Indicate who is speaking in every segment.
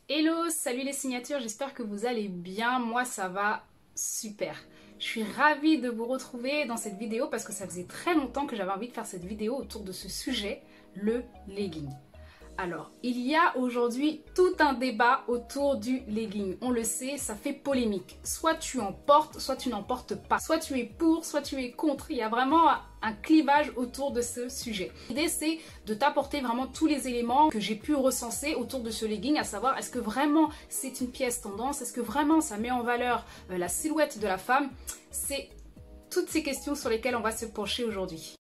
Speaker 1: Hello, salut les signatures, j'espère que vous allez bien, moi ça va super. Je suis ravie de vous retrouver dans cette vidéo parce que ça faisait très longtemps que j'avais envie de faire cette vidéo autour de ce sujet, le legging. Alors, il y a aujourd'hui tout un débat autour du legging. On le sait, ça fait polémique. Soit tu en portes, soit tu n'en portes pas. Soit tu es pour, soit tu es contre. Il y a vraiment un clivage autour de ce sujet. L'idée, c'est de t'apporter vraiment tous les éléments que j'ai pu recenser autour de ce legging, à savoir, est-ce que vraiment c'est une pièce tendance? Est-ce que vraiment ça met en valeur la silhouette de la femme? C'est toutes ces questions sur lesquelles on va se pencher aujourd'hui.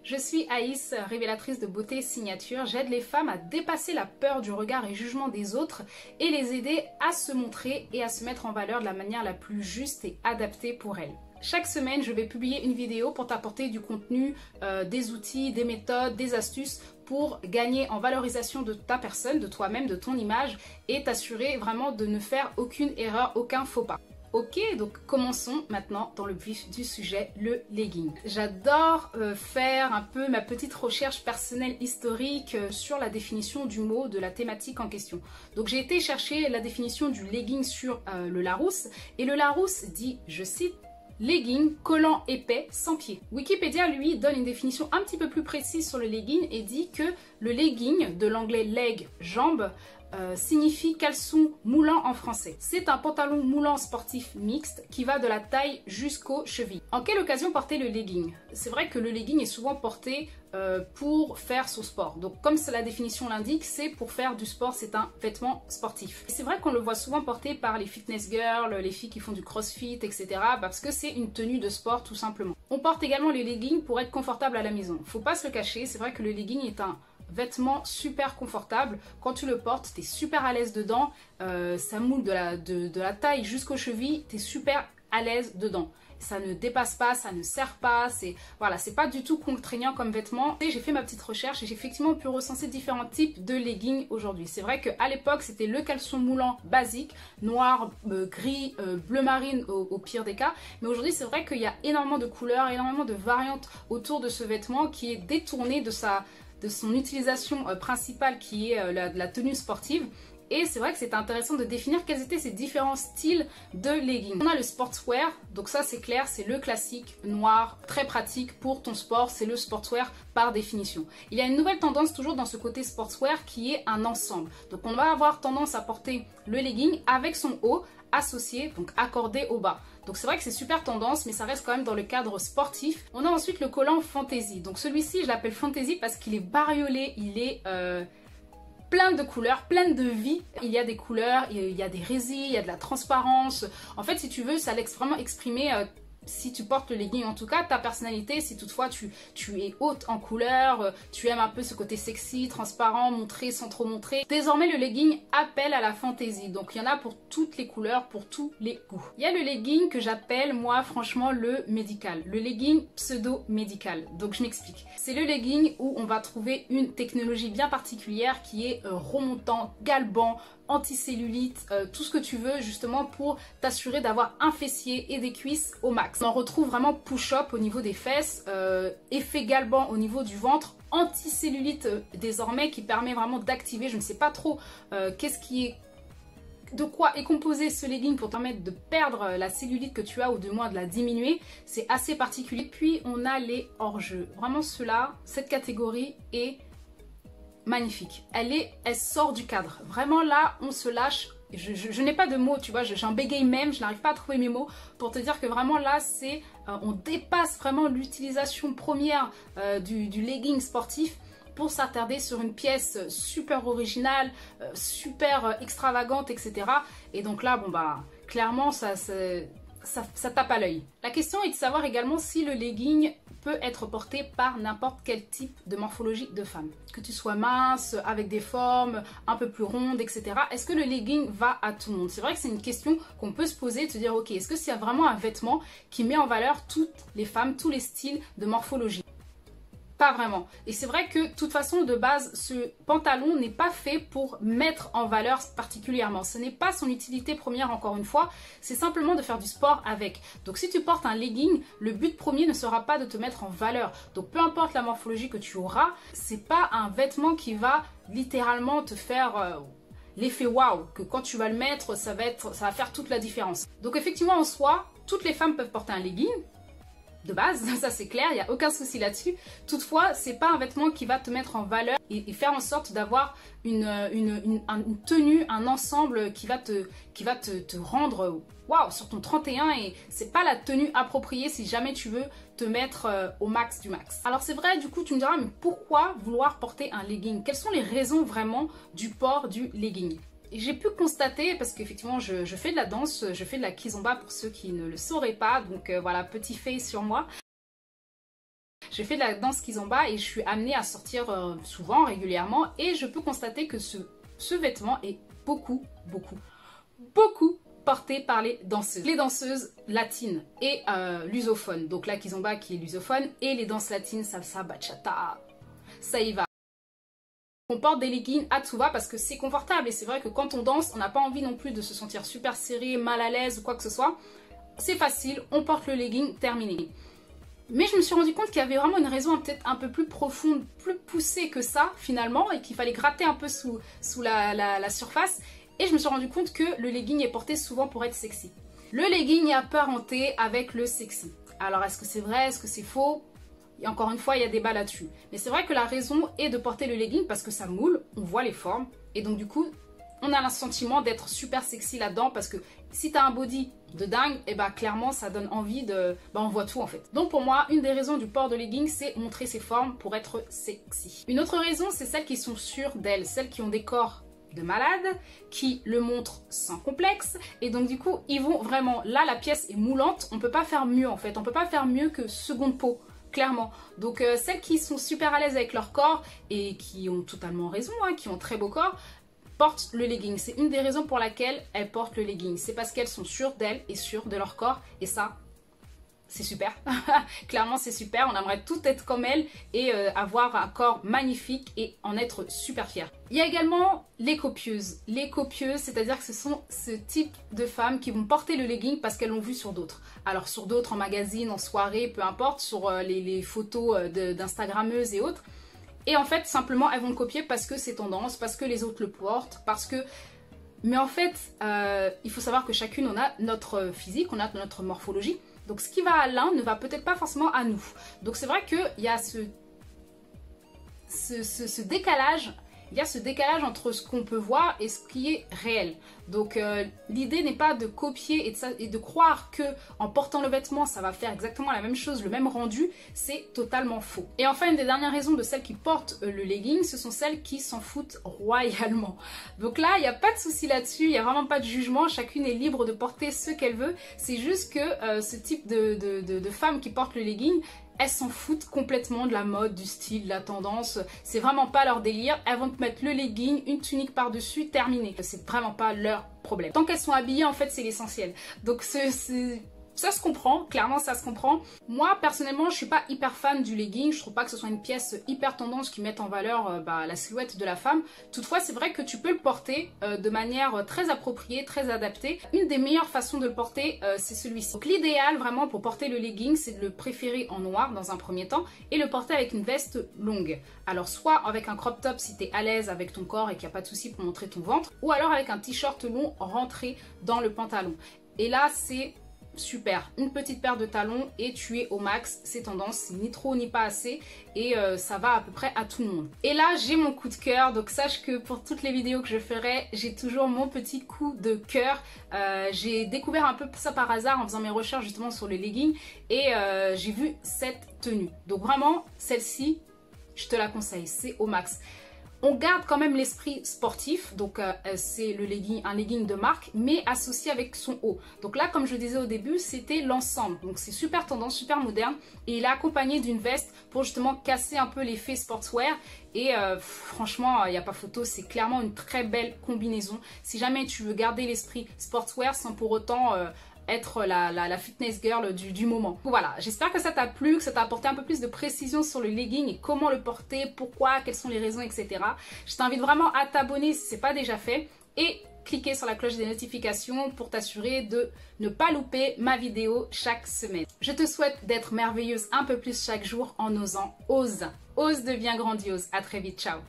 Speaker 1: Je suis Aïs, révélatrice de beauté signature. J'aide les femmes à dépasser la peur du regard et jugement des autres et les aider à se montrer et à se mettre en valeur de la manière la plus juste et adaptée pour elles. Chaque semaine, je vais publier une vidéo pour t'apporter du contenu, des outils, des méthodes, des astuces pour gagner en valorisation de ta personne, de toi-même, de ton image et t'assurer vraiment de ne faire aucune erreur, aucun faux pas. Ok, donc commençons maintenant dans le vif du sujet, le legging. J'adore faire un peu ma petite recherche personnelle historique sur la définition du mot, de la thématique en question. Donc j'ai été chercher la définition du legging sur le Larousse, et le Larousse dit, je cite, legging, collant épais, sans pied. Wikipédia, lui, donne une définition un petit peu plus précise sur le legging et dit que le legging, de l'anglais leg, jambe, signifie caleçon moulant en français. C'est un pantalon moulant sportif mixte qui va de la taille jusqu'aux chevilles. En quelle occasion porter le legging? C'est vrai que le legging est souvent porté pour faire son sport. Donc comme la définition l'indique, c'est pour faire du sport, c'est un vêtement sportif. C'est vrai qu'on le voit souvent porté par les fitness girls, les filles qui font du crossfit, etc. parce que c'est une tenue de sport tout simplement. On porte également les leggings pour être confortable à la maison. Faut pas se le cacher, c'est vrai que le legging est un vêtement super confortable. Quand tu le portes, tu es super à l'aise dedans. Ça moule de la taille jusqu'aux chevilles, tu es super à l'aise dedans. Ça ne dépasse pas, ça ne serre pas, voilà, c'est pas du tout contraignant comme vêtement. J'ai fait ma petite recherche et j'ai effectivement pu recenser différents types de leggings aujourd'hui. C'est vrai qu'à l'époque, c'était le caleçon moulant basique, noir, gris, bleu marine au pire des cas. Mais aujourd'hui, c'est vrai qu'il y a énormément de couleurs, énormément de variantes autour de ce vêtement qui est détourné de son utilisation principale qui est la tenue sportive. Et c'est vrai que c'est intéressant de définir quels étaient ces différents styles de leggings. On a le sportswear, donc ça c'est clair, c'est le classique noir, très pratique pour ton sport, c'est le sportswear par définition. Il y a une nouvelle tendance toujours dans ce côté sportswear qui est un ensemble. Donc on va avoir tendance à porter le legging avec son haut associé, donc accordé au bas. Donc c'est vrai que c'est super tendance, mais ça reste quand même dans le cadre sportif. On a ensuite le collant fantasy. Donc celui-ci, je l'appelle fantasy parce qu'il est bariolé, il est plein de couleurs, plein de vie. Il y a des couleurs, il y a des résils, il y a de la transparence. En fait, si tu veux, ça laisse vraiment exprimer si tu portes le legging, en tout cas, ta personnalité, si toutefois tu es haute en couleur, tu aimes un peu ce côté sexy, transparent, montrer sans trop montrer. Désormais, le legging appelle à la fantaisie. Donc, il y en a pour toutes les couleurs, pour tous les goûts. Il y a le legging que j'appelle, moi, franchement, le médical. Le legging pseudo-médical. Donc, je m'explique. C'est le legging où on va trouver une technologie bien particulière qui est remontant, galbant, anticellulite, tout ce que tu veux justement pour t'assurer d'avoir un fessier et des cuisses au max. On en retrouve vraiment push-up au niveau des fesses, effet galbant au niveau du ventre, anticellulite désormais qui permet vraiment d'activer, je ne sais pas trop de quoi est composé ce legging pour te permettre de perdre la cellulite que tu as ou de moins de la diminuer. C'est assez particulier. Puis on a les hors-jeux. Vraiment ceux-là, cette catégorie est magnifique. Elle sort du cadre. Vraiment là, on se lâche. Je n'ai pas de mots, tu vois, j'en bégaye même, je n'arrive pas à trouver mes mots pour te dire que vraiment là, on dépasse vraiment l'utilisation première du legging sportif pour s'attarder sur une pièce super originale, super extravagante, etc. Et donc là, bon bah, clairement, ça tape à l'œil. La question est de savoir également si le legging peut être porté par n'importe quel type de morphologie de femme. Que tu sois mince, avec des formes un peu plus rondes, etc. Est-ce que le legging va à tout le monde? C'est vrai que c'est une question qu'on peut se poser, de se dire ok, est-ce que c'est vraiment un vêtement qui met en valeur toutes les femmes, tous les styles de morphologie? pas vraiment. Et c'est vrai que de toute façon de base ce pantalon n'est pas fait pour mettre en valeur particulièrement. Ce n'est pas son utilité première encore une fois, c'est simplement de faire du sport avec. Donc si tu portes un legging, le but premier ne sera pas de te mettre en valeur. Donc peu importe la morphologie que tu auras, c'est pas un vêtement qui va littéralement te faire l'effet waouh, que quand tu vas le mettre, ça va faire toute la différence. Donc effectivement en soi, toutes les femmes peuvent porter un legging de base, ça c'est clair, il n'y a aucun souci là-dessus. Toutefois, c'est pas un vêtement qui va te mettre en valeur et faire en sorte d'avoir une tenue, un ensemble qui va te rendre waouh sur ton 31 et c'est pas la tenue appropriée si jamais tu veux te mettre au max du max. Alors c'est vrai, du coup tu me diras, mais pourquoi vouloir porter un legging? Quelles sont les raisons vraiment du port du legging? J'ai pu constater, parce qu'effectivement je fais de la danse, je fais de la kizomba pour ceux qui ne le sauraient pas, donc voilà, petit fait sur moi. Je fais de la danse kizomba et je suis amenée à sortir souvent, régulièrement, et je peux constater que ce vêtement est beaucoup porté par les danseuses latines et lusophones. Donc la kizomba qui est lusophone et les danses latines, salsa, bachata, ça y va. On porte des leggings à tout va parce que c'est confortable et c'est vrai que quand on danse, on n'a pas envie non plus de se sentir super serré, mal à l'aise ou quoi que ce soit. C'est facile, on porte le legging, terminé. Mais je me suis rendu compte qu'il y avait vraiment une raison peut-être un peu plus profonde, plus poussée que ça finalement et qu'il fallait gratter un peu sous la surface. Et je me suis rendu compte que le legging est porté souvent pour être sexy. Le legging est apparenté avec le sexy. Alors est-ce que c'est vrai, est-ce que c'est faux? Et encore une fois, il y a débat là-dessus. Mais c'est vrai que la raison est de porter le legging parce que ça moule, on voit les formes. Et donc du coup, on a le sentiment d'être super sexy là-dedans parce que si tu as un body de dingue, et bah clairement ça donne envie de... on voit tout en fait. Donc pour moi, une des raisons du port de legging, c'est montrer ses formes pour être sexy. Une autre raison, c'est celles qui sont sûres d'elles, celles qui ont des corps de malades, qui le montrent sans complexe, et donc du coup, ils vont vraiment... Là, la pièce est moulante, on peut pas faire mieux en fait, on peut pas faire mieux que seconde peau. Clairement. Donc celles qui sont super à l'aise avec leur corps et qui ont totalement raison, hein, qui ont très beau corps, portent le legging. C'est une des raisons pour laquelle elles portent le legging. C'est parce qu'elles sont sûres d'elles et sûres de leur corps. Et ça, c'est super. Clairement, c'est super. On aimerait toutes être comme elles et avoir un corps magnifique et en être super fiers. Il y a également les copieuses. Les copieuses, c'est-à-dire que ce sont ce type de femmes qui vont porter le legging parce qu'elles l'ont vu sur d'autres. Alors sur d'autres, en magazine, en soirée, peu importe, sur les photos d'Instagrammeuses et autres. Et en fait, simplement, elles vont le copier parce que c'est tendance, parce que les autres le portent, parce que... Mais en fait, il faut savoir que chacune, on a notre physique, on a notre morphologie. Donc ce qui va à l'un ne va peut-être pas forcément à nous. Donc c'est vrai qu'il y a ce décalage. Il y a ce décalage entre ce qu'on peut voir et ce qui est réel. Donc l'idée n'est pas de copier et de croire que en portant le vêtement, ça va faire exactement la même chose, le même rendu. C'est totalement faux. Et enfin, une des dernières raisons de celles qui portent le legging, ce sont celles qui s'en foutent royalement. Donc là, il n'y a pas de souci là-dessus, il n'y a vraiment pas de jugement. Chacune est libre de porter ce qu'elle veut. C'est juste que ce type de femmes qui portent le legging, elles s'en foutent complètement de la mode, du style, de la tendance. C'est vraiment pas leur délire. Elles vont te mettre le legging, une tunique par-dessus, terminé. C'est vraiment pas leur problème. Tant qu'elles sont habillées, en fait, c'est l'essentiel. Donc ça se comprend, clairement ça se comprend. Moi personnellement je suis pas hyper fan du legging, je trouve pas que ce soit une pièce hyper tendance qui mette en valeur la silhouette de la femme. Toutefois c'est vrai que tu peux le porter de manière très appropriée, très adaptée. Une des meilleures façons de le porter c'est celui-ci. Donc l'idéal vraiment pour porter le legging c'est de le préférer en noir dans un premier temps et le porter avec une veste longue. Alors soit avec un crop top si tu es à l'aise avec ton corps et qu'il n'y a pas de souci pour montrer ton ventre, ou alors avec un t-shirt long rentré dans le pantalon. Et là c'est super, une petite paire de talons et tu es au max, c'est tendance, c'est ni trop ni pas assez et ça va à peu près à tout le monde. Et là j'ai mon coup de cœur, donc sache que pour toutes les vidéos que je ferai, j'ai toujours mon petit coup de cœur. J'ai découvert un peu ça par hasard en faisant mes recherches justement sur les leggings et j'ai vu cette tenue. Donc vraiment, celle-ci, je te la conseille, c'est au max. On garde quand même l'esprit sportif, donc c'est un legging de marque, mais associé avec son haut. Donc là, comme je le disais au début, c'était l'ensemble. Donc c'est super tendance, super moderne. Et il est accompagné d'une veste pour justement casser un peu l'effet sportswear. Et franchement, il n'y a pas photo, c'est clairement une très belle combinaison. Si jamais tu veux garder l'esprit sportswear sans pour autant être la fitness girl du moment. Voilà, j'espère que ça t'a plu, que ça t'a apporté un peu plus de précision sur le legging et comment le porter, pourquoi, quelles sont les raisons, etc. Je t'invite vraiment à t'abonner si ce n'est pas déjà fait et cliquer sur la cloche des notifications pour t'assurer de ne pas louper ma vidéo chaque semaine. Je te souhaite d'être merveilleuse un peu plus chaque jour en osant. Ose, deviens grandiose. À très vite, ciao.